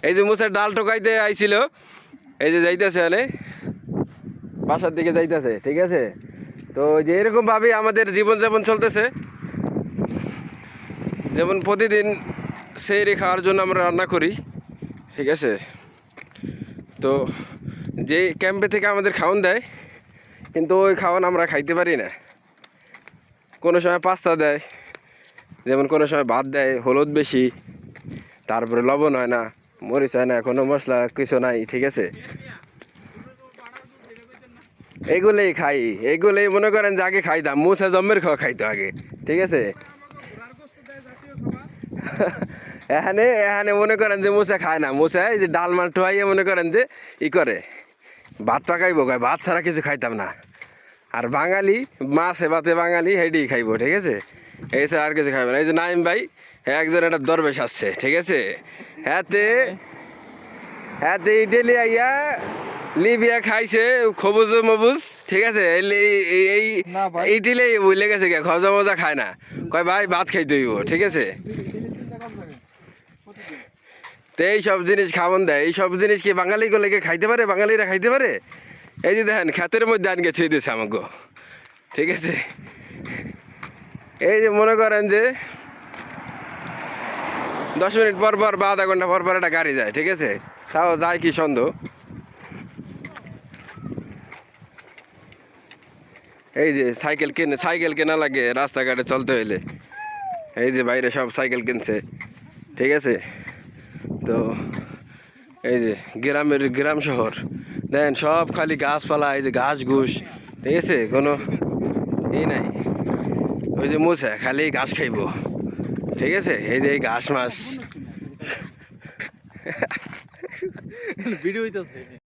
এই যে মুসার ডাল টোকাইতে আইছিল, এই যে যাইতেছে মানে বাসার দিকে যাইতেছে, ঠিক আছে। তো যে এরকম ভাবেই আমাদের জীবনযাপন চলতেছে। যেমন প্রতিদিন সেহরি খাওয়ার জন্য আমরা রান্না করি, ঠিক আছে। তো যে ক্যাম্পে থেকে আমাদের খাওয়ান দেয়, কিন্তু ওই খাওয়ান আমরা খাইতে পারি না। কোনো সময় পাস্তা দেয়, যেমন কোনো সময় ভাত দেয় হলুদ বেশি, তারপরে লবণ হয় না, মরিচ হয় না, কোনো মশলা কিছু নাই, ঠিক আছে। এগুলোই খাই, এগুলোই মনে করেন যে আগে খাইতাম, মুসা জম্মের খাওয়া খাইতো আগে, ঠিক আছে। এখানে এখানে মনে করেন যে মুসা খায় না, মুসা এই যে ডাল মাল টোয়াইয়ে মনে করেন যে ই করে ভাত পাকাইবো, খায় ভাত ছাড়া কিছু খাইতাম না। আর বাঙালি মাছে ভাতে বাঙালি হেডি খাইবো, ঠিক আছে, এই স্যার আর কিছু খাইবে না। এই যে নাইম ভাই একজন একটা দরবেশ আসছে, ঠিক আছে। হাতে হাতে ইটালি আইয়া লিবিয়া খাইছে খবুজ মবুজ, ঠিক আছে। এই ইটালি বুঝলে গেছে কে খজা মজা খায় না, কয় ভাই ভাত খাইতে হইব, ঠিক আছে। তো এইসব জিনিস খাওয়ান দেয়, এইসব জিনিস কি বাঙালি গুলো খাইতে পারে? বাঙালিরা খাইতে পারে? এই যে দেখেন ক্ষেতের মধ্যে আনকে ছুঁয়ে দিয়েছে আমাকে, ঠিক আছে। এই যে মনে করেন যে 10 মিনিট পর পর বা আধা ঘন্টা পর পর একটা গাড়ি যায়, ঠিক আছে, তাও যায় কি সন্দেহ। এই যে সাইকেল কেনা লাগে রাস্তাঘাটে চলতে হইলে, এই যে বাইরে সব সাইকেল কিনছে, ঠিক আছে। তো এই যে গ্রাম শহর দেখেন সব খালি গাছপালা, এই যে ঘাস ঘুষ, ঠিক আছে, কোনো এই নাই। ওই যে মুসা খালি ঘাস খাইব, ঠিক আছে। এই যে এই ঘাস মাস ভিডিও হইতাছে।